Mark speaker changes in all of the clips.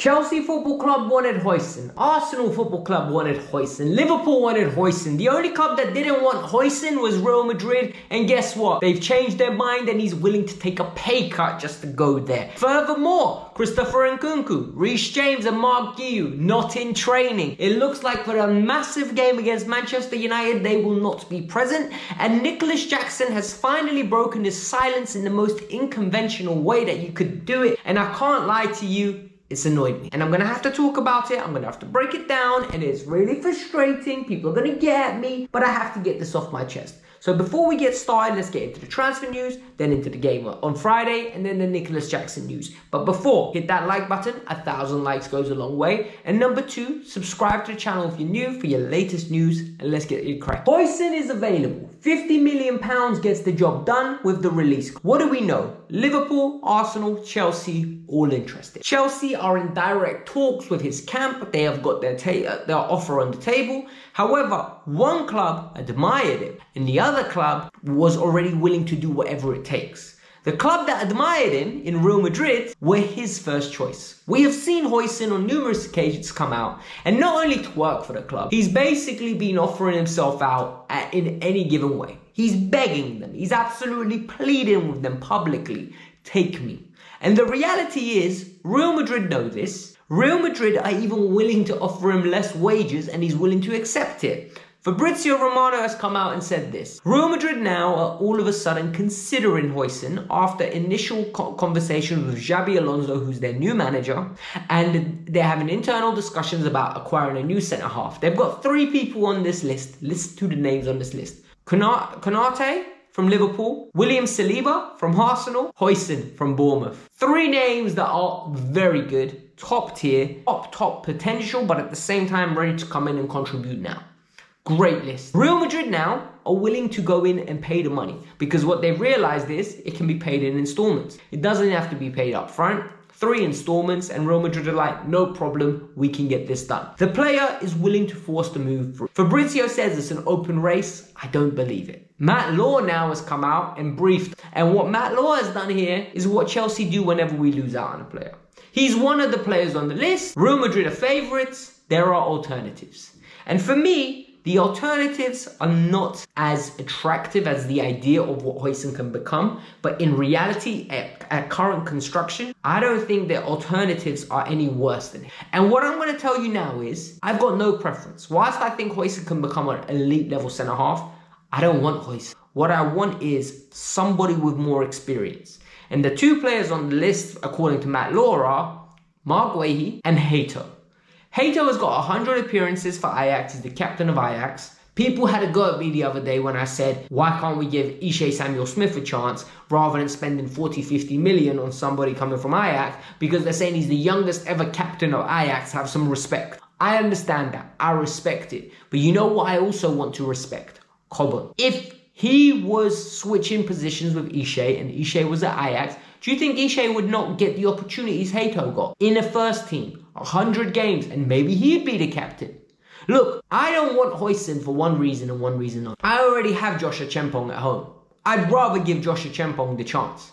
Speaker 1: Chelsea Football Club wanted Huijsen. Arsenal Football Club wanted Huijsen. Liverpool wanted Huijsen. The only club that didn't want Huijsen was Real Madrid. And guess what? They've changed their mind and he's willing to take a pay cut just to go there. Furthermore, Christopher Nkunku, Reece James and Mark Guiu not in training. It looks like for a massive game against Manchester United, they will not be present. And Nicholas Jackson has finally broken his silence in the most unconventional way that you could do it. And I can't lie to you, it's annoyed me. And I'm going to have to talk about it. I'm going to have to break it down. And it's really frustrating. People are going to get at me. But I have to get this off my chest. So before we get started, let's get into the transfer news, then into the game on Friday, and then the Nicholas Jackson news. But before, hit that like button. 1,000 likes goes a long way. And number 2, subscribe to the channel if you're new for your latest news. And let's get it cracked. Huijsen is available. £50 million gets the job done with the release. What do we know? Liverpool, Arsenal, Chelsea, all interested. Chelsea are in direct talks with his camp. They have got their offer on the table. However, one club admired him and the other club was already willing to do whatever it takes. The club that admired him in Real Madrid were his first choice. We have seen Huijsen on numerous occasions come out, and not only to work for the club, he's basically been offering himself out in any given way. He's begging them, he's absolutely pleading with them publicly, take me. And the reality is, Real Madrid know this. Real Madrid are even willing to offer him less wages and he's willing to accept it. Fabrizio Romano has come out and said this. Real Madrid now are all of a sudden considering Huijsen after initial conversations with Xabi Alonso, who's their new manager, and they're having internal discussions about acquiring a new centre-half. They've got 3 people on this list. Listen to the names on this list. Konate from Liverpool, William Saliba from Arsenal, Huijsen from Bournemouth. 3 names that are very good, top tier, top potential, but at the same time ready to come in and contribute now. Great list. Real Madrid now are willing to go in and pay the money because what they've realized is it can be paid in installments. It doesn't have to be paid up front. 3 installments, and Real Madrid are like, no problem, we can get this done. The player is willing to force the move through. Fabrizio says it's an open race. I don't believe it. Matt Law now has come out and briefed, and what Matt Law has done here is what Chelsea do whenever we lose out on a player. He's one of the players on the list. Real Madrid are favourites. There are alternatives. And for me, the alternatives are not as attractive as the idea of what Huijsen can become, but in reality, at current construction, I don't think the alternatives are any worse than it. And what I'm going to tell you now is, I've got no preference. Whilst I think Huijsen can become an elite level centre-half, I don't want Huijsen. What I want is somebody with more experience. And the 2 players on the list, according to Matt Law, are Mark Guehi and Hato. Hato has got 100 appearances for Ajax. He's the captain of Ajax. People had a go at me the other day when I said, why can't we give Ishe Samuel-Smith a chance rather than spending 40-50 million on somebody coming from Ajax, because they're saying he's the youngest ever captain of Ajax. Have some respect. I understand that. I respect it. But you know what I also want to respect? Coburn. If he was switching positions with Ishe and Ishe was at Ajax, do you think Ishe would not get the opportunities Hato got in a first team, 100 games, and maybe he'd be the captain? Look, I don't want Huijsen for one reason and one reason only. I already have Josh Achempong at home. I'd rather give Josh Achempong the chance.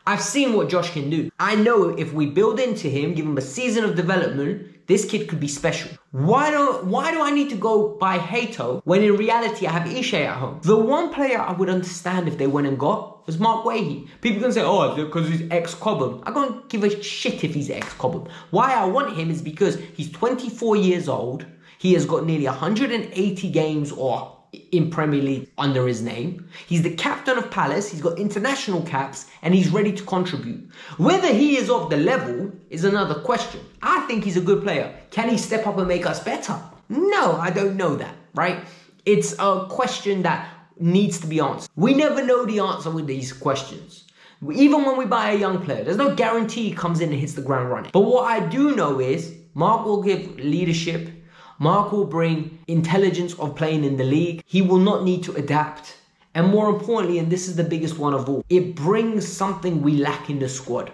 Speaker 1: I've seen what Josh can do. I know if we build into him, give him a season of development, this kid could be special. Why do I need to go buy Hato when in reality I have Ishe at home? The one player I would understand if they went and got was Mark Guehi. People can say, oh, because he's ex-Cobham. I don't give a shit if he's ex-Cobham. Why I want him is because he's 24 years old. He has got nearly 180 games or in Premier League under his name. He's the captain of Palace. He's got international caps and he's ready to contribute. Whether he is of the level is another question. I think he's a good player. Can he step up and make us better? No, I don't know that, right? It's a question that needs to be answered. We never know the answer with these questions. Even when we buy a young player, there's no guarantee he comes in and hits the ground running. But what I do know is Mark will give leadership. Mark will bring intelligence of playing in the league. He will not need to adapt. And more importantly, and this is the biggest one of all, it brings something we lack in the squad.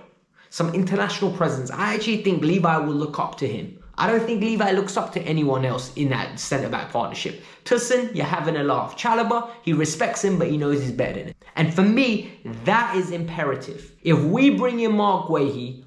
Speaker 1: Some international presence. I actually think Levi will look up to him. I don't think Levi looks up to anyone else in that centre-back partnership. Tosin, you're having a laugh. Chalobah, he respects him, but he knows he's better than him. And for me, that is imperative. If we bring in Mark Guehi,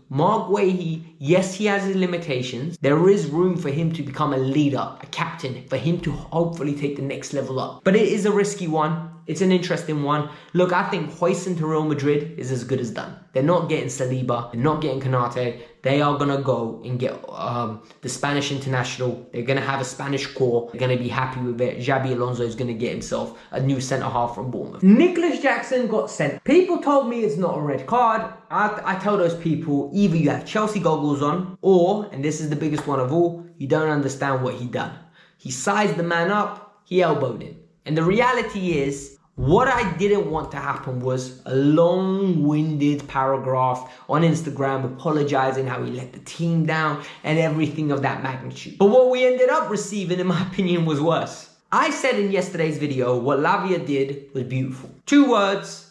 Speaker 1: yes, he has his limitations. There is room for him to become a leader, a captain, for him to hopefully take the next level up. But it is a risky one. It's an interesting one. Look, I think Huijsen to Real Madrid is as good as done. They're not getting Saliba. They're not getting Konate. They are going to go and get the Spanish international. They're going to have a Spanish core. They're going to be happy with it. Xabi Alonso is going to get himself a new centre-half from Bournemouth. Nicholas Jackson got sent. People told me it's not a red card. I tell those people, either you have Chelsea goggles on, or, and this is the biggest one of all, you don't understand what he done. He sized the man up. He elbowed him. And the reality is, what I didn't want to happen was a long-winded paragraph on Instagram apologizing how he let the team down and everything of that magnitude. But what we ended up receiving, in my opinion, was worse. I said in yesterday's video, what Lavia did was beautiful. 2 words,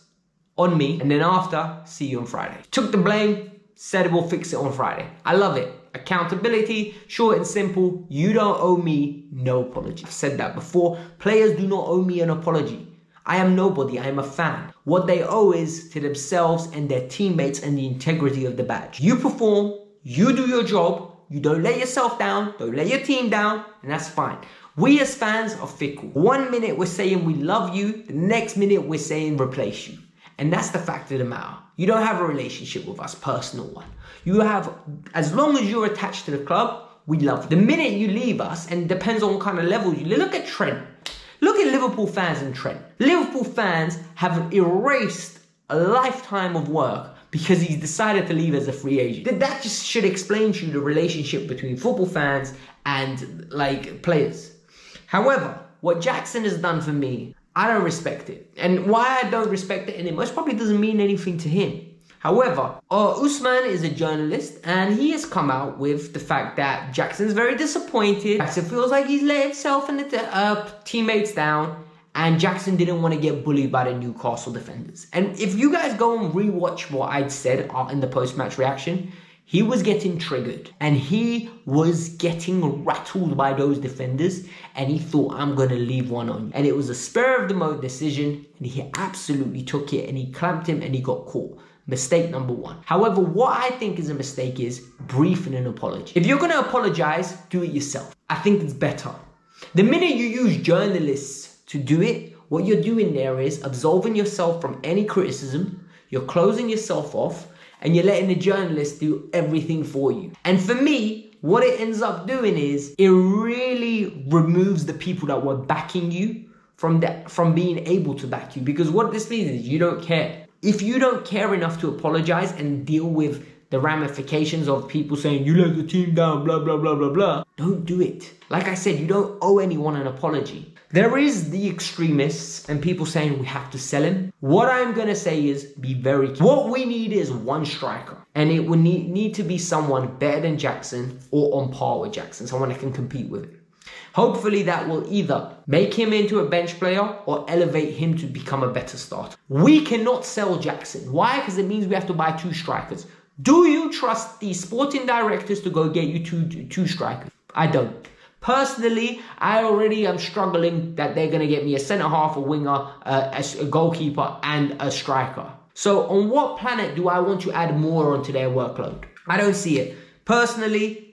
Speaker 1: on me, and then after, see you on Friday. Took the blame, said we'll fix it on Friday. I love it. Accountability, short and simple. You don't owe me no apology. I've said that before. Players do not owe me an apology. I am nobody, I am a fan. What they owe is to themselves and their teammates and the integrity of the badge. You perform, you do your job, you don't let yourself down, don't let your team down, and that's fine. We as fans are fickle. 1 minute we're saying we love you, the next minute we're saying replace you. And that's the fact of the matter. You don't have a relationship with us, personal one. You have, as long as you're attached to the club, we love you. The minute you leave us, and it depends on what kind of level you look at Trent. Look at Liverpool fans and Trent. Liverpool fans have erased a lifetime of work because he's decided to leave as a free agent. That just should explain to you the relationship between football fans and players. However, what Jackson has done for me, I don't respect it. And why I don't respect it anymore, it probably doesn't mean anything to him. However, Usman is a journalist and he has come out with the fact that Jackson's very disappointed. Jackson feels like he's let himself and the teammates down, and Jackson didn't want to get bullied by the Newcastle defenders. And if you guys go and rewatch what I'd said in the post-match reaction, he was getting triggered and he was getting rattled by those defenders, and he thought, I'm going to leave one on you. And it was a spur of the moment decision, and he absolutely took it and he clamped him and he got caught. Mistake number 1. However, what I think is a mistake is briefing an apology. If you're going to apologize, do it yourself. I think it's better. The minute you use journalists to do it, what you're doing there is absolving yourself from any criticism, you're closing yourself off, and you're letting the journalists do everything for you. And for me, what it ends up doing is it really removes the people that were backing you from being able to back you. Because what this means is you don't care. If you don't care enough to apologize and deal with the ramifications of people saying you let the team down, blah, blah, blah, blah, blah, don't do it. Like I said, you don't owe anyone an apology. There is the extremists and people saying we have to sell him. What I'm going to say is be very careful. What we need is one striker. And it would need to be someone better than Jackson or on par with Jackson. Someone that can compete with him. Hopefully that will either make him into a bench player or elevate him to become a better starter. We cannot sell Jackson. Why? Because it means we have to buy 2 strikers. Do you trust the sporting directors to go get you two strikers? I don't. Personally, I already am struggling that they're going to get me a centre-half, a winger, a goalkeeper and a striker. So on what planet do I want to add more onto their workload? I don't see it. Personally,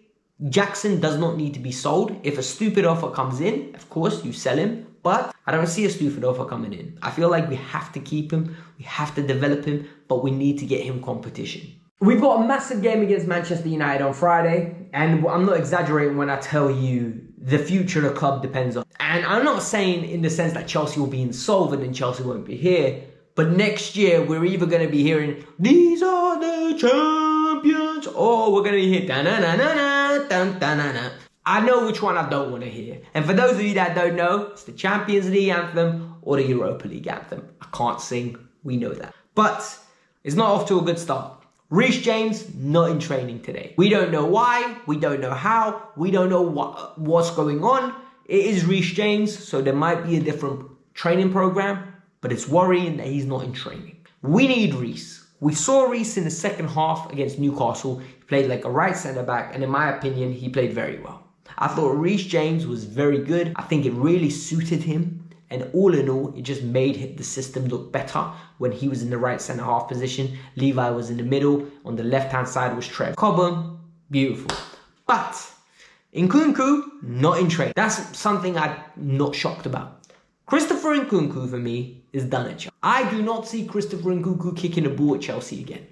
Speaker 1: Jackson does not need to be sold. If a stupid offer comes in, of course, you sell him. But I don't see a stupid offer coming in. I feel like we have to keep him. We have to develop him. But we need to get him competition. We've got a massive game against Manchester United on Friday. And I'm not exaggerating when I tell you the future of the club depends on. And I'm not saying in the sense that Chelsea will be insolvent and Chelsea won't be here. But next year, we're either going to be hearing, these are the champions, or we're going to be hearing, da-na-na-na-na, dun-da-na-na. I know which one I don't want to hear. And for those of you that don't know, it's the Champions League anthem or the Europa League anthem. I can't sing, we know that. But it's not off to a good start. Reece James, not in training today. We don't know why, we don't know how, we don't know what's going on. It is Reece James, so there might be a different training program. But it's worrying that he's not in training. We need Reece. We saw Reece in the second half against Newcastle. He played like a right centre-back, and in my opinion, he played very well. I thought Reece James was very good. I think it really suited him. And all in all, it just made the system look better when he was in the right centre-half position. Levi was in the middle. On the left-hand side was Trev. Cobham, beautiful. But Nkunku, not in trade. That's something I'm not shocked about. Christopher Nkunku, for me, is done at Chelsea. I do not see Christopher Nkunku kicking a ball at Chelsea again.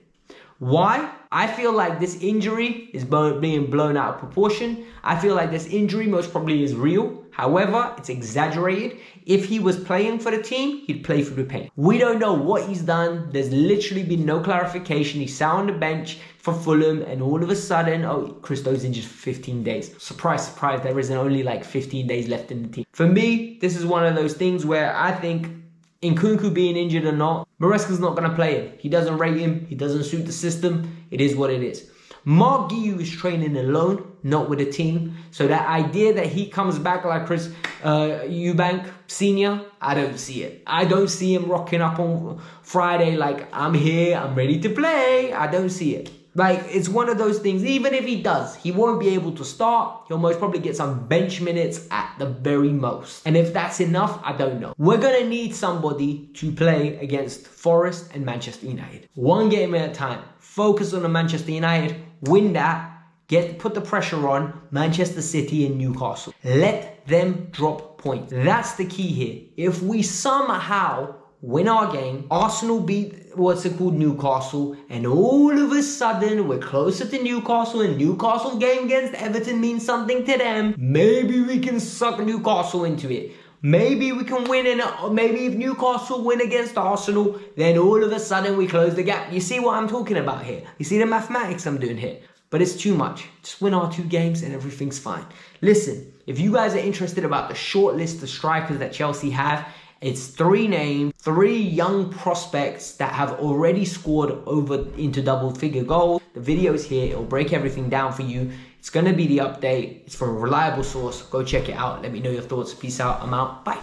Speaker 1: Why? I feel like this injury is being blown out of proportion. I feel like this injury most probably is real. However, it's exaggerated. If he was playing for the team, he'd play through the pain. We don't know what he's done. There's literally been no clarification. He sat on the bench for Fulham, and all of a sudden, oh, Christo's injured for 15 days. Surprise, surprise, there isn't only like 15 days left in the team. For me, this is one of those things where I think Nkunku being injured or not, Maresca's not going to play him. He doesn't rate him. He doesn't suit the system. It is what it is. Mark Guiu is training alone, not with a team. So that idea that he comes back like Chris Eubank Sr., I don't see it. I don't see him rocking up on Friday like, I'm here, I'm ready to play. I don't see it. Like, it's one of those things, even if he does, he won't be able to start. He'll most probably get some bench minutes at the very most. And if that's enough, I don't know. We're going to need somebody to play against Forest and Manchester United. One game at a time. Focus on the Manchester United. Win that. Put the pressure on Manchester City and Newcastle. Let them drop points. That's the key here. If we somehow win our game, Arsenal beat, Newcastle, and all of a sudden we're closer to Newcastle, and Newcastle game against Everton means something to them. Maybe we can suck Newcastle into it. Maybe we can win, and maybe if Newcastle win against Arsenal, then all of a sudden we close the gap. You see what I'm talking about here? You see the mathematics I'm doing here? But it's too much. Just win our 2 games and everything's fine. Listen, if you guys are interested about the short list of strikers that Chelsea have, it's 3 names, 3 young prospects that have already scored over into double-figure goals. The video is here. It'll break everything down for you. It's going to be the update. It's from a reliable source. Go check it out. Let me know your thoughts. Peace out. I'm out. Bye.